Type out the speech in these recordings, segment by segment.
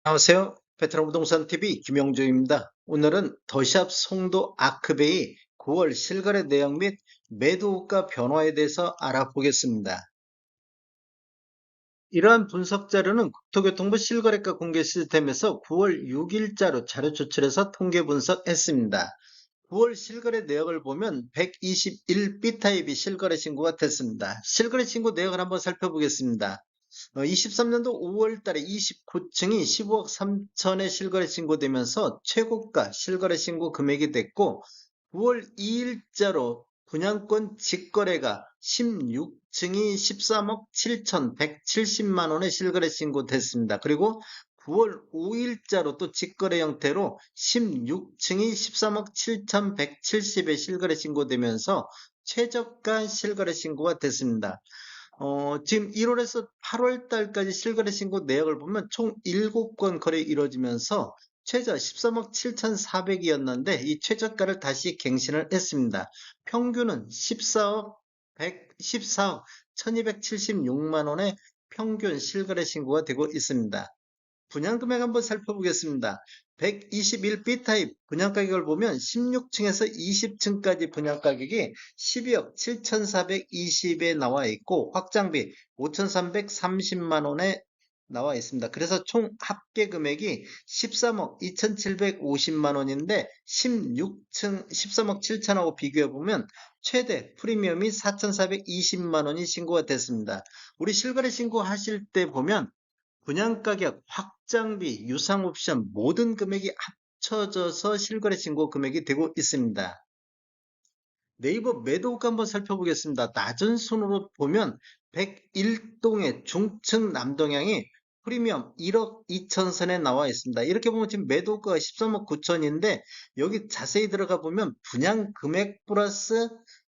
안녕하세요. 베트남 부동산 TV 김영주입니다. 오늘은 더샵 송도 아크베이 9월 실거래 내역 및 매도가 변화에 대해서 알아보겠습니다. 이러한 분석 자료는 국토교통부 실거래가 공개 시스템에서 9월 6일자로 자료 추출해서 통계 분석했습니다. 9월 실거래 내역을 보면 121 B타입이 실거래 신고가 됐습니다. 실거래 신고 내역을 한번 살펴보겠습니다. 23년도 5월 달에 29층이 15억 3천에 실거래 신고되면서 최고가 실거래 신고 금액이 됐고 9월 2일자로 분양권 직거래가 16층이 13억 7,170만 원에 실거래 신고됐습니다. 그리고 9월 5일자로 또 직거래 형태로 16층이 13억 7,170에 실거래 신고되면서 최저가 실거래 신고가 됐습니다. 지금 1월에서 8월 달까지 실거래 신고 내역을 보면 총 7건 거래 이루어지면서 최저 13억 7,400이었는데 이 최저가를 다시 갱신을 했습니다. 평균은 14억 1276만 원의 평균 실거래 신고가 되고 있습니다. 분양금액 한번 살펴보겠습니다. 121 B타입 분양가격을 보면 16층에서 20층까지 분양가격이 12억 7,420에 나와 있고 확장비 5,330만 원에 나와 있습니다. 그래서 총 합계 금액이 13억 2,750만 원인데 16층 13억 7천하고 비교해 보면 최대 프리미엄이 4,420만 원이 신고가 됐습니다. 우리 실거래 신고하실 때 보면 분양가격, 확장비, 유상옵션 모든 금액이 합쳐져서 실거래 신고 금액이 되고 있습니다. 네이버 매도가 한번 살펴보겠습니다. 낮은 순으로 보면 101동의 중층 남동향이 프리미엄 1억 2천 선에 나와 있습니다. 이렇게 보면 지금 매도가가 13억 9천인데 여기 자세히 들어가 보면 분양 금액 플러스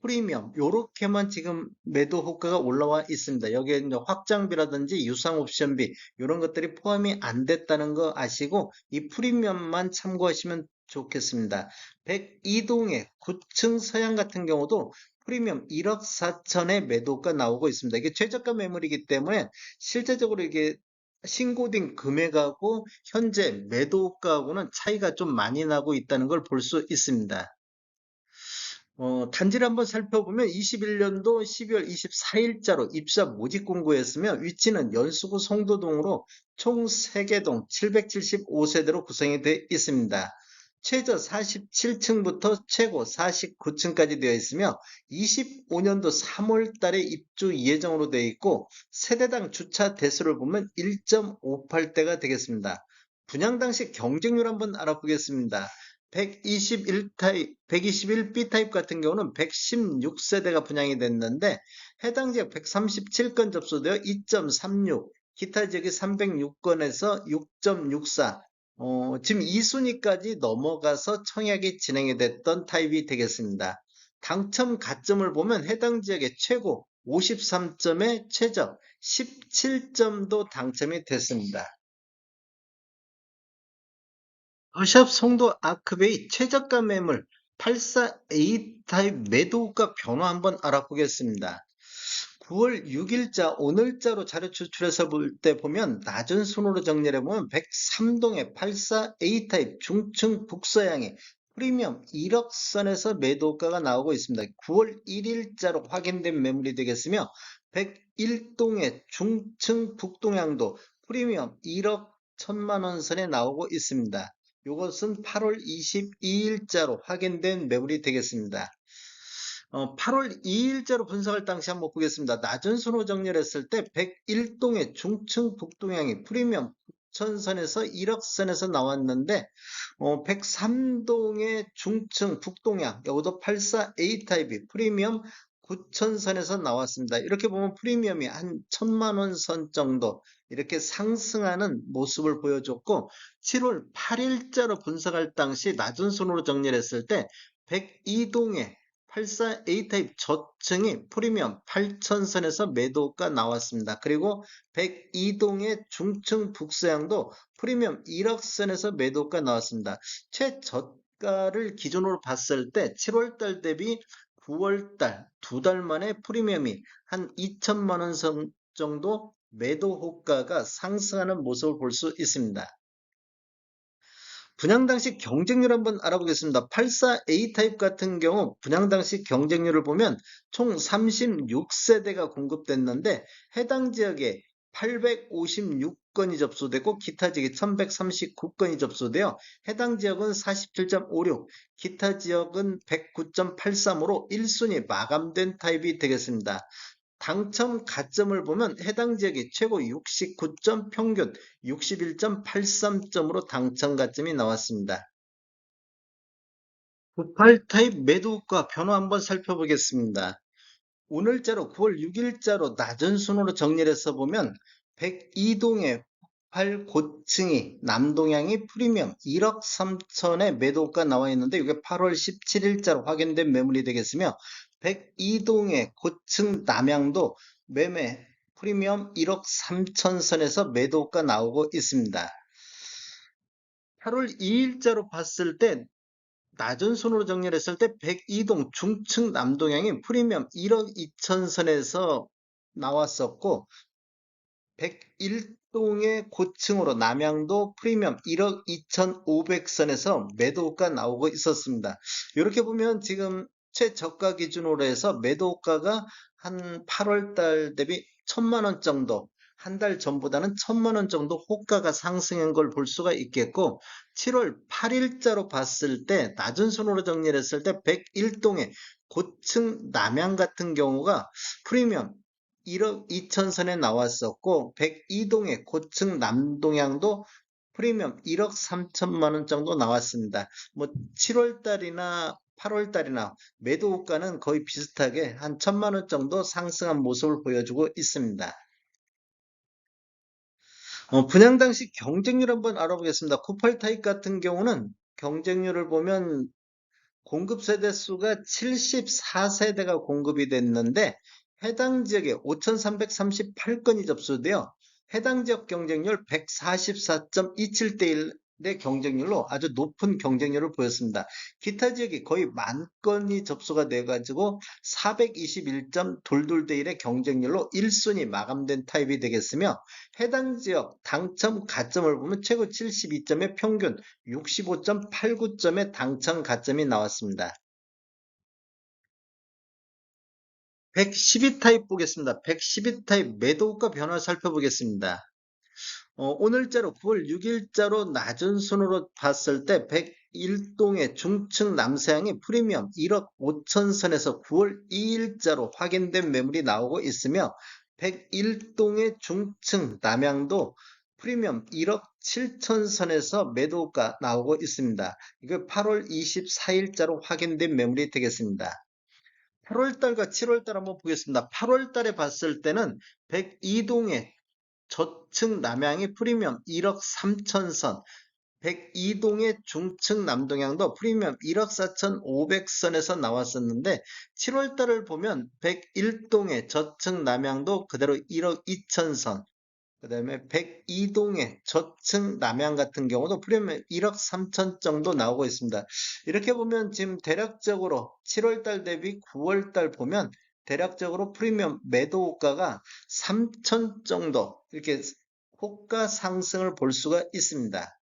프리미엄 요렇게만 지금 매도 호가가 올라와 있습니다. 여기에 이제 확장비라든지 유상 옵션비 이런 것들이 포함이 안 됐다는 거 아시고 이 프리미엄만 참고하시면 좋겠습니다. 102동의 9층 서양 같은 경우도 프리미엄 1억 4천의 매도가 나오고 있습니다. 이게 최저가 매물이기 때문에 실제적으로 이게 신고된 금액하고 현재 매도가하고는 차이가 좀 많이 나고 있다는 걸 볼 수 있습니다. 단지를 한번 살펴보면 21년도 12월 24일자로 입사 모집 공고였으며 위치는 연수구 송도동으로 총 3개 동 775세대로 구성이 되어 있습니다. 최저 47층부터 최고 49층까지 되어 있으며 25년도 3월 달에 입주 예정으로 되어 있고 세대당 주차 대수를 보면 1.58대가 되겠습니다. 분양 당시 경쟁률 한번 알아보겠습니다. 121타입, 121B타입 같은 경우는 116세대가 분양이 됐는데 해당 지역 137건 접수되어 2.36, 기타 지역이 306건에서 6.64, 지금 2순위까지 넘어가서 청약이 진행이 됐던 타입이 되겠습니다. 당첨 가점을 보면 해당 지역의 최고 53점에 최저 17점도 당첨이 됐습니다. 더샵 송도 아크베이 최저가 매물 84A 타입 매도가 변화 한번 알아보겠습니다. 9월 6일자 오늘자로 자료 추출해서 볼 때 보면 낮은 순으로 정리해 보면 103동의 84A 타입 중층 북서양의 프리미엄 1억 선에서 매도가가 나오고 있습니다. 9월 1일자로 확인된 매물이 되겠으며 101동의 중층 북동향도 프리미엄 1억 1천만 원 선에 나오고 있습니다. 이것은 8월 22일자로 확인된 매물이 되겠습니다. 8월 2일자로 분석할 당시 한번 보겠습니다. 낮은 순으로 정렬했을 때 101동의 중층 북동향이 프리미엄 9천선에서 1억선에서 나왔는데 103동의 중층 북동향 여기도 84A 타입이 프리미엄 9천선에서 나왔습니다. 이렇게 보면 프리미엄이 한 1천만 원 선 정도 이렇게 상승하는 모습을 보여줬고 7월 8일자로 분석할 당시 낮은 순으로 정렬했을 때 102동의 84A 타입 저층이 프리미엄 8천선에서 매도가 나왔습니다. 그리고 102동의 중층 북서향도 프리미엄 1억선에서 매도가 나왔습니다. 최저가를 기준으로 봤을 때 7월달 대비 9월달 두 달 만에 프리미엄이 한 2천만 원 선 정도 매도 호가가 상승하는 모습을 볼 수 있습니다. 분양 당시 경쟁률 한번 알아보겠습니다. 84A 타입 같은 경우 분양 당시 경쟁률을 보면 총 36세대가 공급됐는데 해당 지역에 856건이 접수되고 기타 지역에 1139건이 접수되어 해당 지역은 47.56, 기타 지역은 109.83으로 1순위 마감된 타입이 되겠습니다. 당첨 가점을 보면 해당 지역이 최고 69점, 평균 61.83점으로 당첨 가점이 나왔습니다. 98 타입 매도가 변화 한번 살펴보겠습니다. 오늘자로 9월 6일자로 낮은 순으로 정리를 해서 보면 102동의 8 고층이 남동향이 프리미엄 1억 3천에 매도가 나와 있는데 이게 8월 17일자로 확인된 매물이 되겠으며 102동의 고층 남향도 매매 프리미엄 1억 3천 선에서 매도가 나오고 있습니다. 8월 2일자로 봤을 때 낮은 순으로 정리를 했을 때 102동 중층 남동향이 프리미엄 1억 2천 선에서 나왔었고 101동의 고층으로 남양도 프리미엄 1억 2,500선에서 매도가 나오고 있었습니다. 이렇게 보면 지금 최저가 기준으로 해서 매도가가 한 8월 달 대비 1,000만 원 정도, 한 달 전보다는 1,000만 원 정도 호가가 상승한 걸 볼 수가 있겠고 7월 8일자로 봤을 때 낮은 순으로 정리를 했을 때 101동의 고층 남양 같은 경우가 프리미엄 1억 2천선에 나왔었고 102동의 고층 남동향도 프리미엄 1억 3천만 원 정도 나왔습니다. 뭐 7월 달이나 8월 달이나 매도 호가는 거의 비슷하게 한 1천만 원 정도 상승한 모습을 보여주고 있습니다. 분양 당시 경쟁률 한번 알아보겠습니다. 98 타입 같은 경우는 경쟁률을 보면 공급 세대 수가 74세대가 공급이 됐는데 해당 지역에 5,338건이 접수되어 해당 지역 경쟁률 144.27대 1의 경쟁률로 아주 높은 경쟁률을 보였습니다. 기타 지역이 거의 만 건이 접수가 돼가지고 421.22대 1의 경쟁률로 1순위 마감된 타입이 되겠으며 해당 지역 당첨 가점을 보면 최고 72점의 평균 65.89점의 당첨 가점이 나왔습니다. 112 타입 보겠습니다. 112 타입 매도가 변화 살펴보겠습니다. 오늘자로 9월 6일자로 낮은 순으로 봤을 때 101동의 중층 남서향이 프리미엄 1억 5천 선에서 9월 2일자로 확인된 매물이 나오고 있으며 101동의 중층 남향도 프리미엄 1억 7천 선에서 매도가 나오고 있습니다. 이거 8월 24일자로 확인된 매물이 되겠습니다. 8월달과 7월달 한번 보겠습니다. 8월달에 봤을 때는 102동의 저층 남향이 프리미엄 1억 3천 선, 102동의 중층 남동향도 프리미엄 1억 4,500선에서 나왔었는데 7월달을 보면 101동의 저층 남향도 그대로 1억 2천선, 그 다음에 102동의 저층 남향 같은 경우도 프리미엄 1억 3천 정도 나오고 있습니다. 이렇게 보면 지금 대략적으로 7월달 대비 9월달 보면 대략적으로 프리미엄 매도 호가가 3천 정도 이렇게 호가 상승을 볼 수가 있습니다.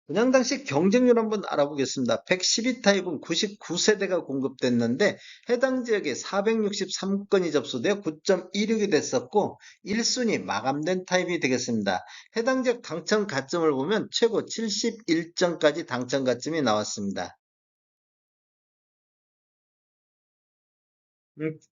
분양 당시 경쟁률 한번 알아보겠습니다. 112 타입은 99세대가 공급됐는데 해당 지역에 463건이 접수되어 9.16이 됐었고 1순위 마감된 타입이 되겠습니다. 해당 지역 당첨 가점을 보면 최고 71점까지 당첨 가점이 나왔습니다.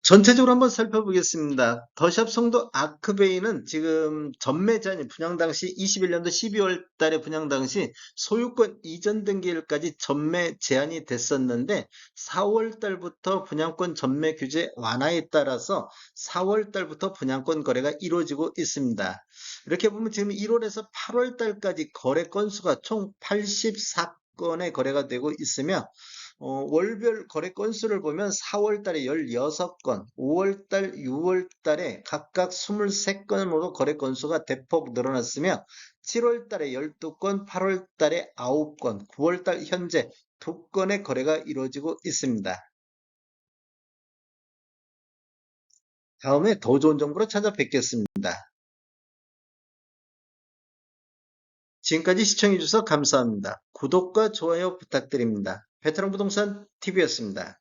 전체적으로 한번 살펴보겠습니다. 더샵 성도 아크베이는 지금 전매 제한이 분양 당시 21년도 12월 달에 분양 당시 소유권 이전 등기일까지 전매 제한이 됐었는데 4월 달부터 분양권 전매 규제 완화에 따라서 4월 달부터 분양권 거래가 이루어지고 있습니다. 이렇게 보면 지금 1월에서 8월 달까지 거래 건수가 총 84건의 거래가 되고 있으며 월별 거래 건수를 보면 4월 달에 16건, 5월 달, 6월 달에 각각 23건으로 거래 건수가 대폭 늘어났으며 7월 달에 12건, 8월 달에 9건, 9월 달 현재 2건의 거래가 이루어지고 있습니다. 다음에 더 좋은 정보로 찾아뵙겠습니다. 지금까지 시청해주셔서 감사합니다. 구독과 좋아요 부탁드립니다. 베테랑 부동산 TV였습니다.